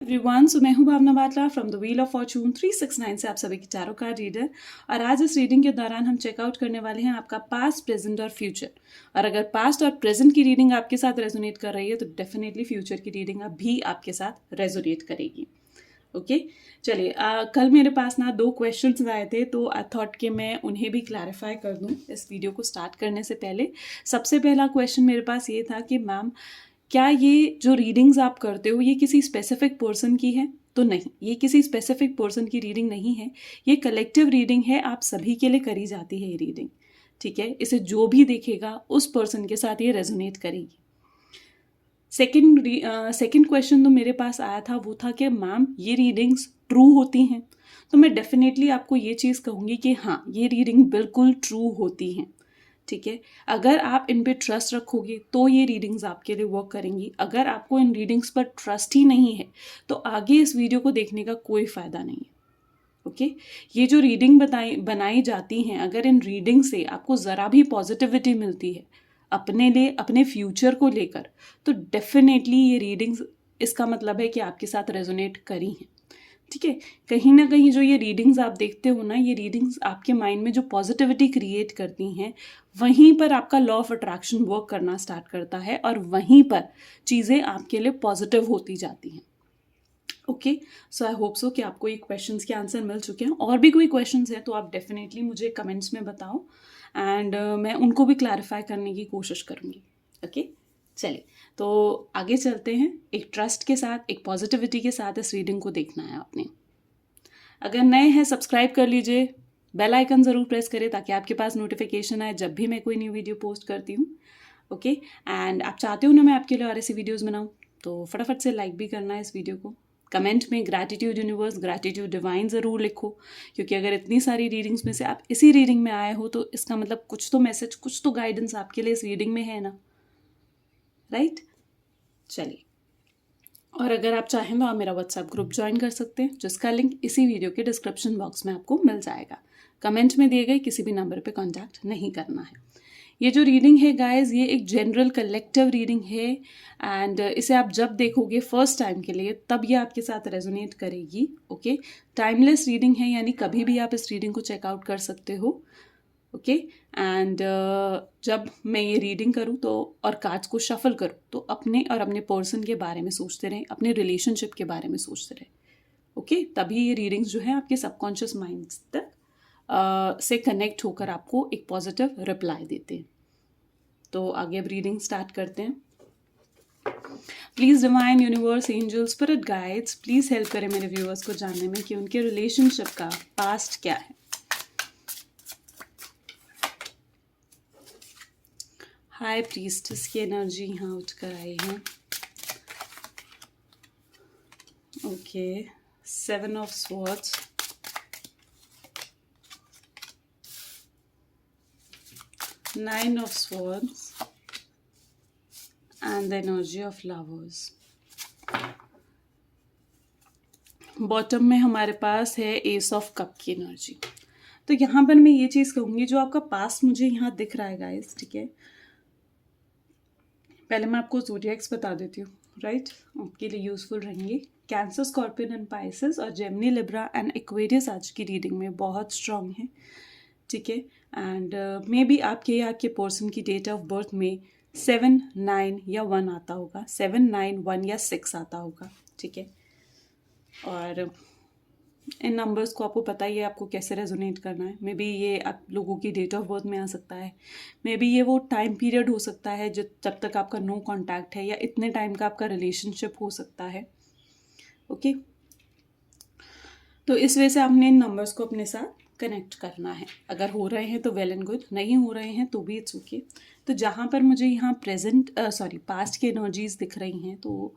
Everyone, so मैं हूं Bhavna Batla from the wheel of fortune 369 से आप सभी की टैरो कार्ड रीडर। और आज इस रीडिंग के दौरान हम चेकआउट करने वाले हैं आपका पास्ट, प्रेजेंट और फ्यूचर। और अगर पास्ट और प्रेजेंट की रीडिंग आपके साथ रेजोनेट कर रही है तो डेफिनेटली फ्यूचर की रीडिंग भी आपके साथ रेजोनेट करेगी। ओके चलिए, कल मेरे पास ना 2 क्वेश्चंस आए थे, तो आई थॉट कि मैं उन्हें भी क्लैरिफाई कर दूं इस वीडियो को स्टार्ट करने से पहले। सबसे पहला क्वेश्चन मेरे पास ये था कि मैम, क्या ये जो रीडिंग्स आप करते हो ये किसी स्पेसिफिक पर्सन की है? तो नहीं, ये किसी स्पेसिफिक पर्सन की रीडिंग नहीं है, ये कलेक्टिव रीडिंग है, आप सभी के लिए करी जाती है ये रीडिंग। ठीक है, इसे जो भी देखेगा उस पर्सन के साथ ये रेजोनेट करेगी। सेकंड क्वेश्चन तो मेरे पास आया था, वो था कि मैम ये रीडिंग्स ट्रू होती हैं? तो मैं डेफिनेटली आपको ये चीज़ कहूँगी कि हाँ, ये रीडिंग बिल्कुल ट्रू होती हैं। ठीक है, अगर आप इन पे ट्रस्ट रखोगे तो ये रीडिंग्स आपके लिए वर्क करेंगी। अगर आपको इन रीडिंग्स पर ट्रस्ट ही नहीं है तो आगे इस वीडियो को देखने का कोई फ़ायदा नहीं है। ओके, ये जो रीडिंग बनाई जाती हैं, अगर इन रीडिंग से आपको ज़रा भी पॉजिटिविटी मिलती है अपने लिए, अपने फ्यूचर को लेकर, तो डेफिनेटली ये रीडिंग्स, इसका मतलब है कि आपके साथ रेजोनेट करी हैं। ठीक है, कहीं ना कहीं जो ये रीडिंग्स आप देखते हो ना, ये रीडिंग्स आपके माइंड में जो पॉजिटिविटी क्रिएट करती हैं, वहीं पर आपका लॉ ऑफ अट्रैक्शन वर्क करना स्टार्ट करता है और वहीं पर चीज़ें आपके लिए पॉजिटिव होती जाती हैं। Okay, so I hope so कि आपको ये क्वेश्चंस के आंसर मिल चुके हैं। और भी कोई क्वेश्चंस हैं तो आप डेफिनेटली मुझे कमेंट्स में बताओ, एंड मैं उनको भी क्लैरिफाई करने की कोशिश करूँगी। ओके चलिए, तो आगे चलते हैं। एक ट्रस्ट के साथ, एक पॉजिटिविटी के साथ इस रीडिंग को देखना है आपने। अगर नए हैं सब्सक्राइब कर लीजिए, बेल आइकन ज़रूर प्रेस करें ताकि आपके पास नोटिफिकेशन आए जब भी मैं कोई न्यू वीडियो पोस्ट करती हूँ। ओके, एंड आप चाहते हो ना मैं आपके लिए और ऐसी वीडियोज़ बनाऊँ तो फटाफट से लाइक भी करना है इस वीडियो को। कमेंट में ग्रैटिट्यूड यूनिवर्स, ग्रैटिट्यूड डिवाइन ज़रूर लिखो, क्योंकि अगर इतनी सारी रीडिंग्स में से आप इसी रीडिंग में आए हो तो इसका मतलब कुछ तो मैसेज, कुछ तो गाइडेंस आपके लिए इस रीडिंग में है ना, राइट? चलिए, और अगर आप चाहें तो आप मेरा व्हाट्सएप ग्रुप ज्वाइन कर सकते हैं, जिसका लिंक इसी वीडियो के डिस्क्रिप्शन बॉक्स में आपको मिल जाएगा। कमेंट में दिए गए किसी भी नंबर पे कांटेक्ट नहीं करना है। ये जो रीडिंग है गाइस, ये एक जनरल कलेक्टिव रीडिंग है, एंड इसे आप जब देखोगे फर्स्ट टाइम के लिए तब ये आपके साथ रेजोनेट करेगी। ओके, टाइमलेस रीडिंग है, यानी कभी भी आप इस रीडिंग को चेकआउट कर सकते हो। ओके, एंड जब मैं ये रीडिंग करूँ तो और कार्ड्स को शफल करूँ तो अपने और अपने पर्सन के बारे में सोचते रहें, अपने रिलेशनशिप के बारे में सोचते रहें। ओके, तभी ये रीडिंग्स जो है आपके सबकॉन्शियस माइंड तक से कनेक्ट होकर आपको एक पॉजिटिव रिप्लाई देते हैं। तो आगे अब रीडिंग स्टार्ट करते हैं। Please divine, universe, angel, spirit guides, please help करें मेरे व्यूअर्स को जानने में कि उनके रिलेशनशिप का पास्ट क्या है। हाई प्रीस्टेस की एनर्जी यहाँ उठकर आई है। Okay, 7 of swords, Nine of Swords and the energy of Lovers. Bottom में हमारे पास है एस ऑफ कप की एनर्जी। तो यहाँ पर मैं ये चीज़ कहूँगी, जो आपका पास्ट मुझे यहाँ दिख रहा है गाइस, ठीक है, पहले मैं आपको ज़ोडिएक्स बता देती हूँ, राइट? आपके लिए यूजफुल रहेंगे। कैंसर, स्कॉर्पियन एंड पाइसेस और जेमिनी, लिब्रा एंड एक्वेरियस आज की रीडिंग में बहुत स्ट्रांग है। ठीक है, एंड मे बी आपके या आपके पर्सन की डेट ऑफ बर्थ में 7, 9 या 1 आता होगा, 7, 9, 1 या 6 आता होगा। ठीक है, और इन नंबर्स को आपको पता ही है आपको कैसे रेजोनेट करना है। मे बी ये आप लोगों की डेट ऑफ बर्थ में आ सकता है, मे बी ये वो टाइम पीरियड हो सकता है जब तक आपका नो कॉन्टैक्ट है, या इतने टाइम का आपका रिलेशनशिप हो सकता है। ओके, तो इस वजह से आपने इन नंबर्स को अपने साथ कनेक्ट करना है। अगर हो रहे हैं तो वेल एंड गुड, नहीं हो रहे हैं तो भी इट्स ओके। तो जहाँ पर मुझे यहाँ पास्ट की एनर्जीज दिख रही हैं, तो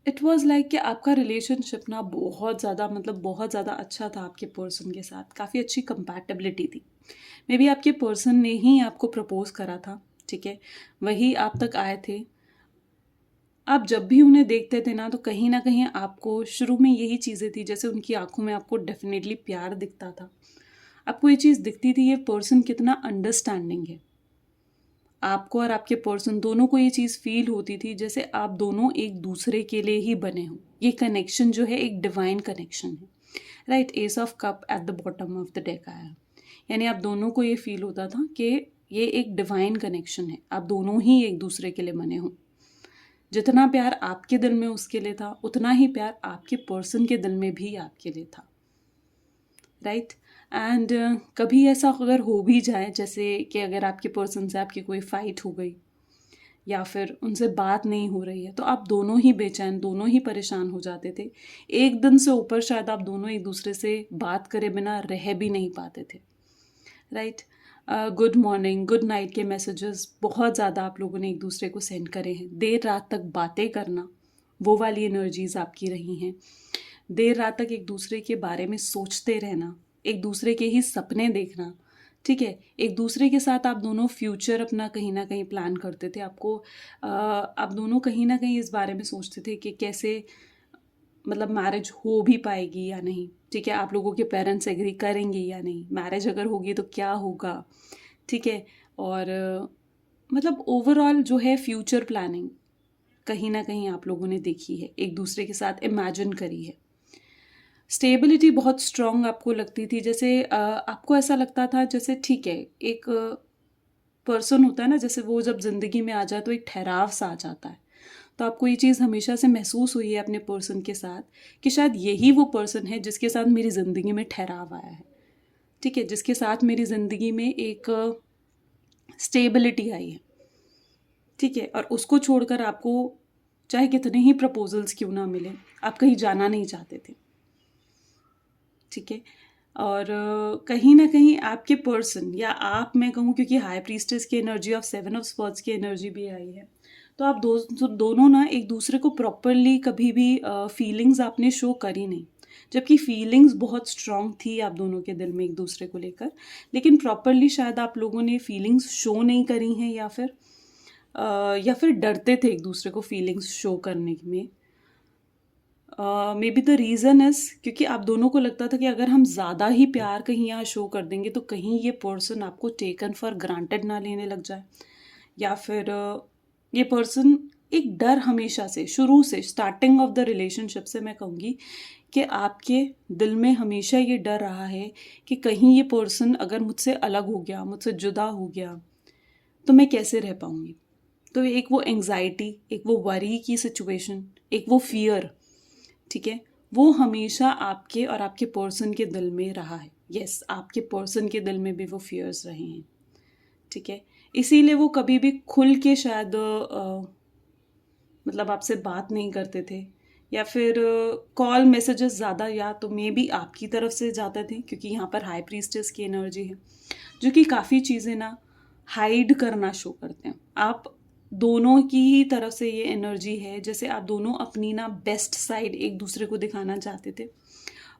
इट वाज लाइक कि आपका रिलेशनशिप ना बहुत ज़्यादा अच्छा था आपके पर्सन के साथ, काफ़ी अच्छी कंपैटिबिलिटी थी। मे बी आपके पर्सन ने ही आपको प्रपोज करा था, ठीक है, वही आप तक आए थे। आप जब भी उन्हें देखते थे ना, तो कहीं ना कहीं आपको शुरू में यही चीज़ें थी, जैसे उनकी आंखों में आपको डेफिनेटली प्यार दिखता था, आपको ये चीज़ दिखती थी ये पर्सन कितना अंडरस्टैंडिंग है, आपको और आपके पर्सन दोनों को ये चीज़ फील होती थी जैसे आप दोनों एक दूसरे के लिए ही बने हो। ये कनेक्शन जो है एक डिवाइन कनेक्शन है, right. S of cup at the bottom of the deck आया, यानी आप दोनों को ये फील होता था कि ये एक डिवाइन कनेक्शन है, आप दोनों ही एक दूसरे के लिए बने हो। जितना प्यार आपके दिल में उसके लिए था, उतना ही प्यार आपके पर्सन के दिल में भी आपके लिए था, राइट। एंड कभी ऐसा अगर हो भी जाए, जैसे कि अगर आपके पर्सन से आपकी कोई फाइट हो गई या फिर उनसे बात नहीं हो रही है, तो आप दोनों ही बेचैन, दोनों ही परेशान हो जाते थे। एक दिन से ऊपर शायद आप दोनों एक दूसरे से बात करे बिना रह भी नहीं पाते थे, right. Good morning, good night के मैसेजेस बहुत ज़्यादा आप लोगों ने एक दूसरे को सेंड करे हैं। देर रात तक बातें करना, वो वाली एनर्जीज आपकी रही हैं। देर रात तक एक दूसरे के बारे में सोचते रहना, एक दूसरे के ही सपने देखना, ठीक है। एक दूसरे के साथ आप दोनों फ्यूचर अपना कहीं ना कहीं प्लान करते थे। आप दोनों कहीं ना कहीं इस बारे में सोचते थे कि कैसे मतलब मैरिज हो भी पाएगी या नहीं, ठीक है। आप लोगों के पेरेंट्स एग्री करेंगे या नहीं, मैरिज अगर होगी तो क्या होगा, ठीक है। और मतलब ओवरऑल जो है फ्यूचर प्लानिंग कहीं ना कहीं आप लोगों ने देखी है, एक दूसरे के साथ इमेजिन करी है। स्टेबिलिटी बहुत स्ट्रॉन्ग आपको लगती थी, जैसे आपको ऐसा लगता था जैसे ठीक है, एक पर्सन होता है ना, जैसे वो जब ज़िंदगी में आ जाए तो एक ठहराव सा आ जाता है। तो आपको ये चीज़ हमेशा से महसूस हुई है अपने पर्सन के साथ कि शायद यही वो पर्सन है जिसके साथ मेरी ज़िंदगी में ठहराव आया है, ठीक है, जिसके साथ मेरी ज़िंदगी में एक स्टेबिलिटी आई है, ठीक है। और उसको छोड़कर आपको चाहे कितने ही प्रपोजल्स क्यों ना मिले, आप कहीं जाना नहीं चाहते थे, ठीक है। और कहीं ना कहीं आपके पर्सन या आप, मैं कहूँ क्योंकि हाई प्रीस्टेस की एनर्जी ऑफ 7 ऑफ स्वॉर्ड्स की एनर्जी भी आई है, तो आप दोनों ना एक दूसरे को प्रॉपरली कभी भी फीलिंग्स आपने शो करी नहीं, जबकि फीलिंग्स बहुत स्ट्रांग थी आप दोनों के दिल में एक दूसरे को लेकर, लेकिन प्रॉपरली शायद आप लोगों ने फीलिंग्स शो नहीं करी हैं, या फिर डरते थे एक दूसरे को फीलिंग्स शो करने में। May be the reason is क्योंकि आप दोनों को लगता था कि अगर हम ज़्यादा ही प्यार कहीं यहाँ शो कर देंगे तो कहीं ये पर्सन आपको टेकन फॉर ग्रांटेड ना लेने लग जाए, या फिर ये पर्सन एक डर हमेशा से, शुरू से, स्टार्टिंग ऑफ द रिलेशनशिप से मैं कहूँगी कि आपके दिल में हमेशा ये डर रहा है कि कहीं ये पर्सन अगर मुझसे अलग हो गया, मुझसे जुदा हो गया, तो मैं कैसे रह पाऊँगी। तो एक वो एंग्जाइटी, एक वो वरी की सिचुएशन, एक वो फियर, ठीक है, वो हमेशा आपके और आपके पर्सन के दिल में रहा है। यस, आपके पर्सन के दिल में भी वो फियर्स रहे हैं, ठीक है। इसीलिए वो कभी भी खुल के शायद मतलब आपसे बात नहीं करते थे, या फिर कॉल मैसेजेस ज़्यादा या तो मे बी आपकी तरफ से जाते थे, क्योंकि यहाँ पर हाई प्रीस्टेस की एनर्जी है जो कि काफ़ी चीज़ें ना हाइड करना शो करते हैं। आप दोनों की ही तरफ से ये एनर्जी है, जैसे आप दोनों अपनी ना बेस्ट साइड एक दूसरे को दिखाना चाहते थे,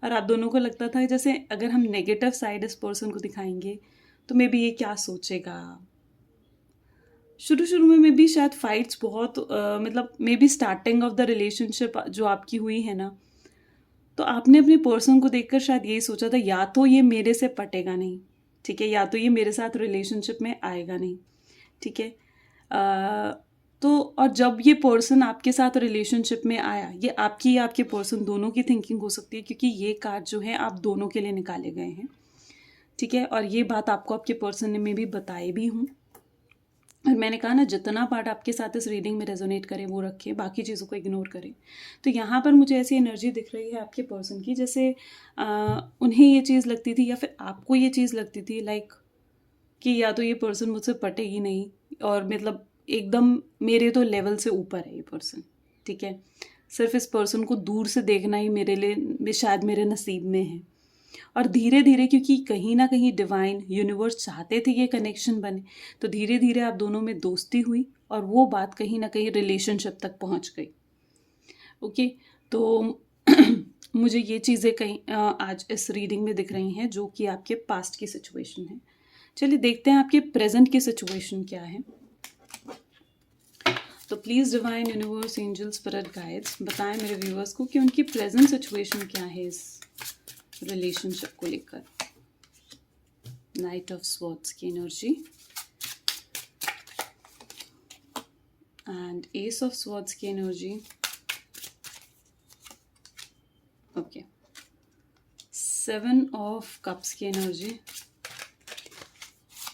और आप दोनों को लगता था जैसे अगर हम नेगेटिव साइड इस पर्सन को दिखाएंगे तो मे बी ये क्या सोचेगा। शुरू शुरू में भी शायद फाइट्स बहुत मतलब may be starting of the relationship जो आपकी हुई है ना, तो आपने अपने पर्सन को देखकर शायद यही सोचा था या तो ये मेरे से पटेगा नहीं, ठीक है, या तो ये मेरे साथ रिलेशनशिप में आएगा नहीं, ठीक है। तो और जब ये पर्सन आपके साथ रिलेशनशिप में आया, ये आपकी या आपके पर्सन दोनों की थिंकिंग हो सकती है, क्योंकि ये कार्ड जो है आप दोनों के लिए निकाले गए हैं, ठीक है। और ये बात आपको आपके पर्सन ने मैं भी बताई भी हूँ, और मैंने कहा ना जितना पार्ट आपके साथ इस रीडिंग में रेजोनेट करें वो रखें, बाकी चीज़ों को इग्नोर करें। तो यहाँ पर मुझे ऐसी एनर्जी दिख रही है आपके पर्सन की, जैसे उन्हें ये चीज़ लगती थी या फिर आपको ये चीज़ लगती थी लाइक कि या तो ये पर्सन मुझसे पटेगी नहीं, और मतलब एकदम मेरे तो लेवल से ऊपर है ये पर्सन, ठीक है, सिर्फ इस पर्सन को दूर से देखना ही मेरे लिए शायद मेरे नसीब में है। और धीरे धीरे क्योंकि कहीं ना कहीं डिवाइन यूनिवर्स चाहते थे ये कनेक्शन बने, तो धीरे धीरे आप दोनों में दोस्ती हुई और वो बात कहीं ना कहीं रिलेशनशिप तक पहुंच गई। ओके, तो मुझे ये चीज़ें कहीं आज इस रीडिंग में दिख रही हैं जो कि आपके पास्ट की सिचुएशन है। चलिए देखते हैं आपके प्रेजेंट की सिचुएशन क्या है। तो please divine universe angel spirit guides बताएं मेरे व्यूअर्स को कि उनकी प्रेजेंट सिचुएशन क्या है इस रिलेशनशिप को लेकर। नाइट ऑफ स्वॉर्ड्स की energy, and S of swords की एनर्जी, ओके, 7 ऑफ कप्स की एनर्जी,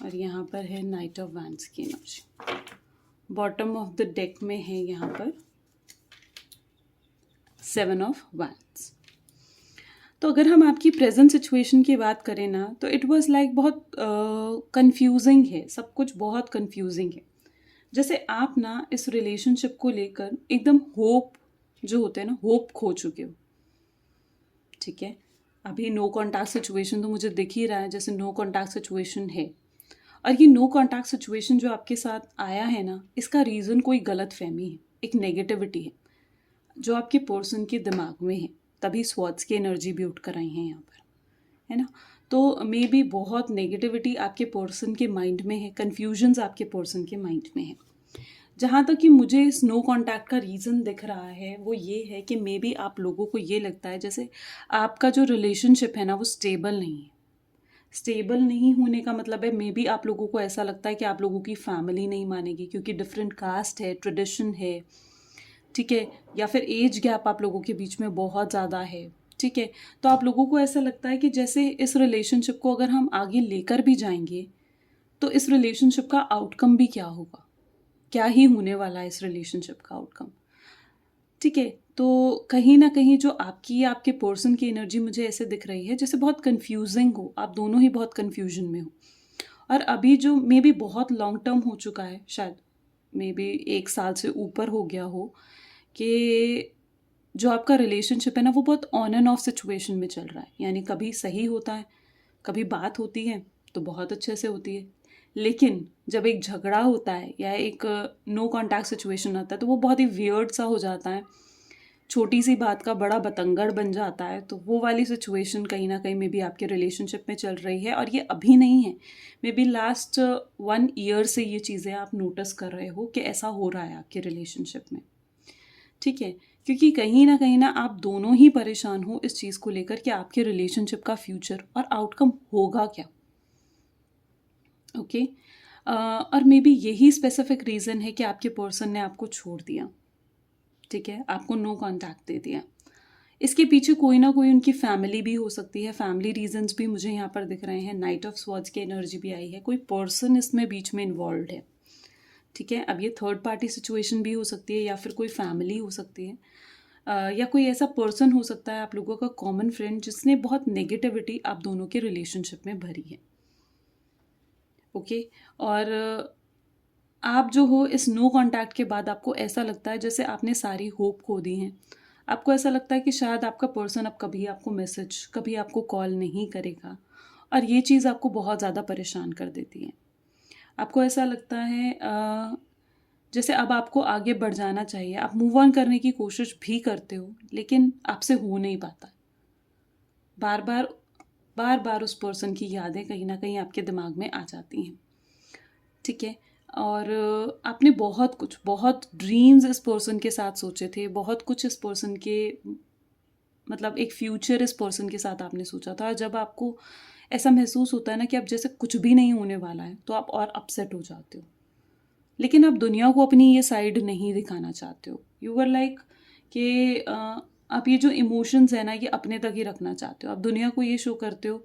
और यहाँ पर है नाइट ऑफ वैंड्स की energy. Bottom of the deck में है यहाँ पर 7 ऑफ वैंड्स। तो अगर हम आपकी प्रेजेंट सिचुएशन की बात करें ना, तो इट वाज लाइक बहुत कंफ्यूजिंग है, सब कुछ बहुत कंफ्यूजिंग है। जैसे आप ना इस रिलेशनशिप को लेकर एकदम होप जो होते हैं ना, होप खो चुके हो। ठीक है, अभी नो कॉन्टैक्ट सिचुएशन तो मुझे दिख ही रहा है जैसे नो कॉन्टैक्ट सिचुएशन है। और ये नो कॉन्टैक्ट सिचुएशन जो आपके साथ आया है ना, इसका रीज़न कोई गलत फहमी है, एक नेगेटिविटी है जो आपके पर्सन के दिमाग में है। तभी स्वॉर्ड्स की एनर्जी भी उठ कर आई है यहाँ पर, है ना। तो मे बी बहुत नेगेटिविटी आपके पर्सन के माइंड में है, कन्फ्यूजन्स आपके पर्सन के माइंड में है। जहाँ तक कि मुझे इस नो कॉन्टैक्ट का रीज़न दिख रहा है वो ये है कि मे बी आप लोगों को ये लगता है जैसे आपका जो रिलेशनशिप है ना वो स्टेबल नहीं है। स्टेबल नहीं होने का मतलब है मे बी आप लोगों को ऐसा लगता है कि आप लोगों की फैमिली नहीं मानेगी क्योंकि डिफरेंट कास्ट है, ट्रेडिशन है, ठीक है, या फिर एज गैप आप लोगों के बीच में बहुत ज़्यादा है। ठीक है, तो आप लोगों को ऐसा लगता है कि जैसे इस रिलेशनशिप को अगर हम आगे लेकर भी जाएंगे तो इस रिलेशनशिप का आउटकम भी क्या होगा, क्या ही होने वाला है इस रिलेशनशिप का आउटकम। ठीक है, तो कहीं ना कहीं जो आपके पर्सन की एनर्जी मुझे ऐसे दिख रही है जैसे बहुत कंफ्यूजिंग हो, आप दोनों ही बहुत कंफ्यूजन में हो। और अभी जो मे बी बहुत लॉन्ग टर्म हो चुका है, शायद मे बी 1 साल से ऊपर हो गया हो, कि जो आपका रिलेशनशिप है ना वो बहुत ऑन एंड ऑफ सिचुएशन में चल रहा है। यानी कभी सही होता है, कभी बात होती है तो बहुत अच्छे से होती है, लेकिन जब एक झगड़ा होता है या एक नो कॉन्टैक्ट सिचुएशन आता है तो वो बहुत ही वियर्ड सा हो जाता है, छोटी सी बात का बड़ा बतंगड़ बन जाता है। तो वो वाली सिचुएशन कहीं ना कहीं मे बी आपके रिलेशनशिप में चल रही है, और ये अभी नहीं है, मे बी लास्ट 1 ईयर से ये चीज़ें आप नोटिस कर रहे हो कि ऐसा हो रहा है आपके रिलेशनशिप में। ठीक है, क्योंकि कहीं ना आप दोनों ही परेशान हो इस चीज़ को लेकर कि आपके रिलेशनशिप का फ्यूचर और आउटकम होगा क्या। ओके, और मे बी यही स्पेसिफिक रीज़न है कि आपके पर्सन ने आपको छोड़ दिया। ठीक है, आपको नो कॉन्टैक्ट दे दिया। इसके पीछे कोई ना कोई उनकी फैमिली भी हो सकती है, फैमिली रीजंस भी मुझे यहाँ पर दिख रहे हैं। नाइट ऑफ स्वॉर्ड्स की एनर्जी भी आई है, कोई पर्सन इसमें बीच में इन्वॉल्व है। ठीक है, अब ये थर्ड पार्टी सिचुएशन भी हो सकती है या फिर कोई फैमिली हो सकती है, या कोई ऐसा पर्सन हो सकता है आप लोगों का कॉमन फ्रेंड जिसने बहुत नेगेटिविटी आप दोनों के रिलेशनशिप में भरी है। ओके, और आप जो हो इस नो कॉन्टैक्ट के बाद आपको ऐसा लगता है जैसे आपने सारी होप खो दी है। आपको ऐसा लगता है कि शायद आपका पर्सन अब कभी आपको मैसेज, कभी आपको कॉल नहीं करेगा, और ये चीज़ आपको बहुत ज़्यादा परेशान कर देती है। आपको ऐसा लगता है जैसे अब आपको आगे बढ़ जाना चाहिए, आप मूव ऑन करने की कोशिश भी करते हो लेकिन आपसे हो नहीं पाता। बार बार उस पर्सन की यादें कहीं ना कहीं आपके दिमाग में आ जाती हैं। ठीक है, और आपने बहुत ड्रीम्स इस पर्सन के साथ सोचे थे, बहुत कुछ इस पर्सन के मतलब एक फ्यूचर इस पर्सन के साथ आपने सोचा था। जब आपको ऐसा महसूस होता है ना कि अब जैसे कुछ भी नहीं होने वाला है तो आप और अपसेट हो जाते हो, लेकिन आप दुनिया को अपनी ये साइड नहीं दिखाना चाहते हो। यू वर लाइक कि आप ये जो इमोशंस है ना ये अपने तक ही रखना चाहते हो। आप दुनिया को ये शो करते हो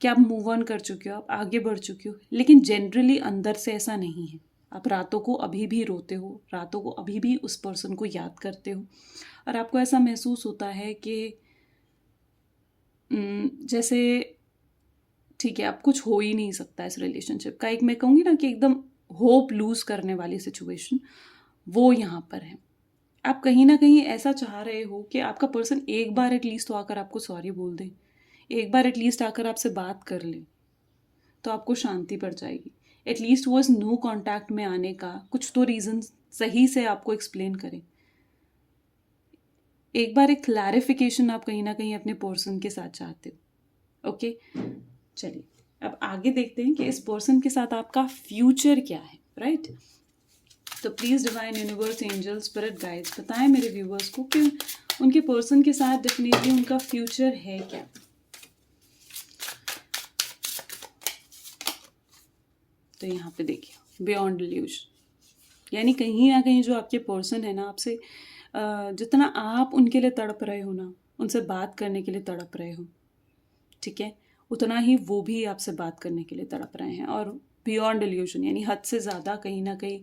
कि आप मूव ऑन कर चुके हो, आप आगे बढ़ चुके हो, लेकिन जनरली अंदर से ऐसा नहीं है। आप रातों को अभी भी रोते हो, रातों को अभी भी उस पर्सन को याद करते हो, और आपको ऐसा महसूस होता है कि जैसे ठीक है अब कुछ हो ही नहीं सकता इस रिलेशनशिप का। एक मैं कहूँगी ना कि एकदम होप लूज करने वाली सिचुएशन वो यहाँ पर है। आप कहीं ना कहीं ऐसा चाह रहे हो कि आपका पर्सन एक बार एटलीस्ट तो आकर आपको सॉरी बोल दे, एक बार एटलीस्ट आकर आपसे बात कर ले, तो आपको शांति पड़ जाएगी। एटलीस्ट वो इस नो कॉन्टैक्ट में आने का कुछ तो रीज़न सही से आपको एक्सप्लेन करें। एक बार एक क्लैरिफिकेशन आप कहीं ना कहीं अपने पर्सन के साथ चाहते हो। ओके, चलिए अब आगे देखते हैं कि इस पर्सन के साथ आपका फ्यूचर क्या है, राइट। तो please divine universe, angel, spirit guides बताएं मेरे व्यूवर्स को कि उनके पर्सन के साथ डेफिनेटली उनका फ्यूचर है क्या। तो यहाँ पे देखिए बियॉन्ड इल्यूजन, यानी कहीं ना कहीं जो आपके पर्सन है ना, आपसे जितना आप उनके लिए तड़प रहे हो ना, उनसे बात करने के लिए तड़प रहे हो, ठीक है, उतना ही वो भी आपसे बात करने के लिए तड़प रहे हैं। और बियॉन्ड इल्यूजन, यानी हद से ज़्यादा कहीं ना कहीं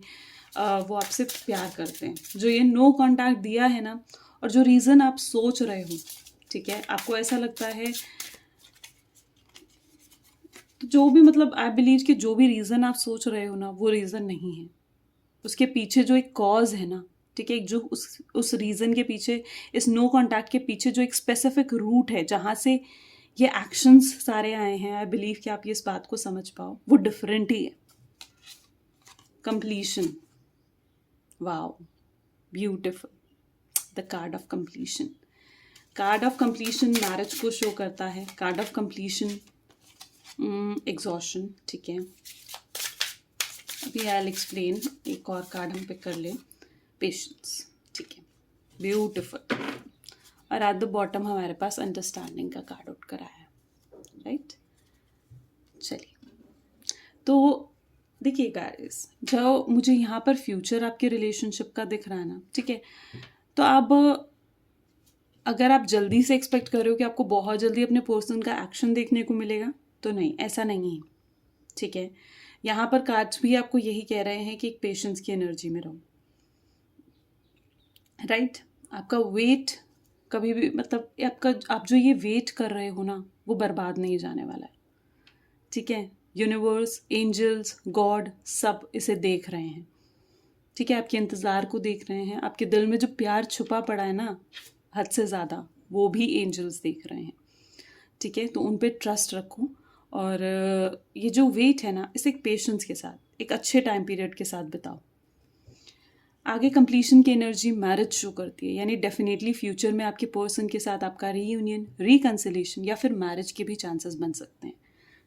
वो आपसे प्यार करते हैं। जो ये नो कांटेक्ट दिया है ना, और जो रीज़न आप सोच रहे हो, ठीक है, आपको ऐसा लगता है, तो जो भी मतलब आई बिलीव कि जो भी रीज़न आप सोच रहे हो ना, वो रीज़न नहीं है। उसके पीछे जो एक कॉज है ना, ठीक है, जो उस रीज़न के पीछे, इस नो कांटेक्ट के पीछे जो एक स्पेसिफिक रूट है जहाँ से ये एक्शंस सारे आए हैं, आई बिलीव कि आप ये इस बात को समझ पाओ, वो डिफरेंट ही है। Completion, wow, beautiful, the card of completion. Card of completion marriage को शो करता है। कार्ड ऑफ कंप्लीशन एग्जॉशन, ठीक है। अभी आई विल एक्सप्लेन। एक और कार्ड हम पिक कर ले, पेशेंस, ठीक है, ब्यूटिफुल। और एट द बॉटम हमारे पास अंडरस्टैंडिंग का कार्ड आउट करा है, राइट। चलिए, तो देखिए गाइस, जो मुझे यहाँ पर फ्यूचर आपके रिलेशनशिप का दिख रहा है ना, ठीक है, तो अब अगर आप जल्दी से एक्सपेक्ट कर रहे हो कि आपको बहुत जल्दी अपने पर्सन का एक्शन देखने को मिलेगा, तो नहीं, ऐसा नहीं है, ठीक है। यहाँ पर कार्ड्स भी आपको यही कह रहे हैं कि एक पेशेंस की एनर्जी में रहो, राइट। आपका वेट कभी भी, मतलब आप जो ये वेट कर रहे हो ना, वो बर्बाद नहीं जाने वाला है, ठीक है। यूनिवर्स, एंजल्स, गॉड सब इसे देख रहे हैं, ठीक है, आपके इंतज़ार को देख रहे हैं। आपके दिल में जो प्यार छुपा पड़ा है ना हद से ज़्यादा, वो भी एंजल्स देख रहे हैं, ठीक है। तो उन पे ट्रस्ट रखो, और ये जो वेट है ना, इसे एक पेशेंस के साथ, एक अच्छे टाइम पीरियड के साथ बिताओ। आगे कंप्लीशन की एनर्जी मैरिज शो करती है, यानी डेफिनेटली फ्यूचर में आपके पर्सन के साथ आपका रीयूनियन, रिकन्सिलेशन या फिर मैरिज के भी चांसेस बन सकते हैं।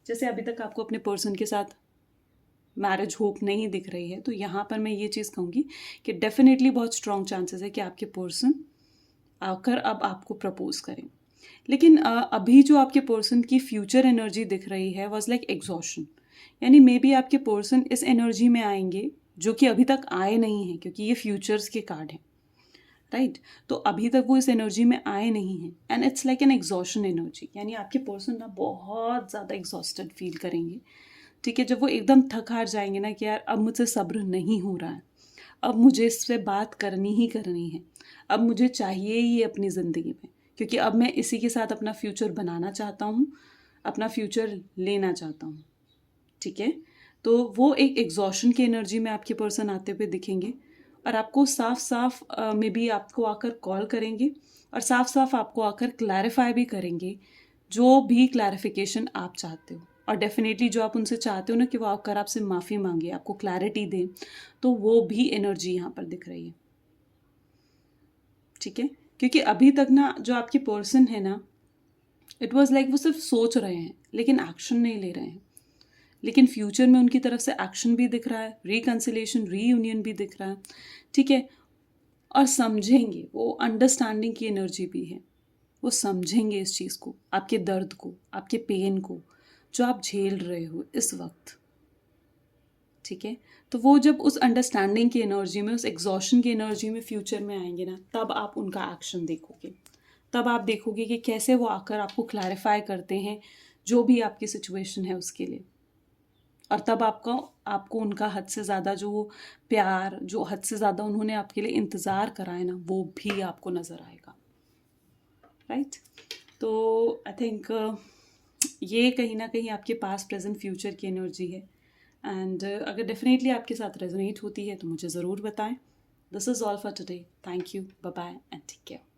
जैसे अभी तक आपको अपने पर्सन के साथ मैरिज होप नहीं दिख रही है, तो यहाँ पर मैं ये चीज़ कहूँगी कि डेफिनेटली बहुत स्ट्रॉन्ग चांसेस है कि आपके पर्सन आकर अब आपको प्रपोज करें। लेकिन अभी जो आपके पर्सन की फ्यूचर एनर्जी दिख रही है वॉज लाइक एग्जॉशन, यानी मे बी आपके पर्सन इस एनर्जी में आएंगे जो कि अभी तक आए नहीं हैं, क्योंकि ये फ्यूचर्स के कार्ड हैं, राइट। तो अभी तक वो इस एनर्जी में आए नहीं हैं, and it's like an exhaustion energy, यानी आपके पर्सन ना बहुत ज़्यादा एग्जॉस्टेड फील करेंगे, ठीक है। जब वो एकदम थक हार जाएंगे ना कि यार अब मुझसे सब्र नहीं हो रहा है, अब मुझे इससे बात करनी ही करनी है, अब मुझे चाहिए ही अपनी ज़िंदगी में, क्योंकि अब मैं इसी के साथ अपना फ्यूचर बनाना चाहता हूँ, अपना फ्यूचर लेना चाहता हूँ, ठीक है। तो वो एक एग्जॉशन की एनर्जी में आपके पर्सन आते हुए दिखेंगे, और आपको साफ साफ मे बी आपको आकर कॉल करेंगे, और साफ साफ आपको आकर क्लैरिफाई भी करेंगे जो भी क्लैरिफिकेशन आप चाहते हो। और डेफिनेटली जो आप उनसे चाहते हो ना कि वो आकर आपसे माफ़ी मांगे, आपको क्लैरिटी दें, तो वो भी एनर्जी यहाँ पर दिख रही है, ठीक है। क्योंकि अभी तक ना जो आपके पर्सन है ना, इट वाज लाइक वो सिर्फ सोच रहे हैं लेकिन एक्शन नहीं ले रहे हैं। लेकिन फ्यूचर में उनकी तरफ से एक्शन भी दिख रहा है, रिकन्सिलेशन, रीयूनियन भी दिख रहा है, ठीक है। और समझेंगे, वो अंडरस्टैंडिंग की एनर्जी भी है, वो समझेंगे इस चीज़ को, आपके दर्द को, आपके पेन को जो आप झेल रहे हो इस वक्त, ठीक है। तो वो जब उस अंडरस्टैंडिंग की एनर्जी में, उस एग्जॉशन की एनर्जी में फ्यूचर में आएंगे ना, तब आप उनका एक्शन देखोगे, तब आप देखोगे कि कैसे वो आकर आपको क्लैरिफाई करते हैं जो भी आपकी सिचुएशन है उसके लिए। और तब आपको उनका हद से ज़्यादा जो प्यार, जो हद से ज़्यादा उन्होंने आपके लिए इंतज़ार करा है ना, वो भी आपको नज़र आएगा, राइट। तो आई थिंक ये कहीं ना कहीं आपके पास प्रेजेंट फ्यूचर की एनर्जी है, एंड अगर डेफिनेटली आपके साथ रेजोनेट होती है तो मुझे ज़रूर बताएं। This is all for today, thank you, bye bye and take care.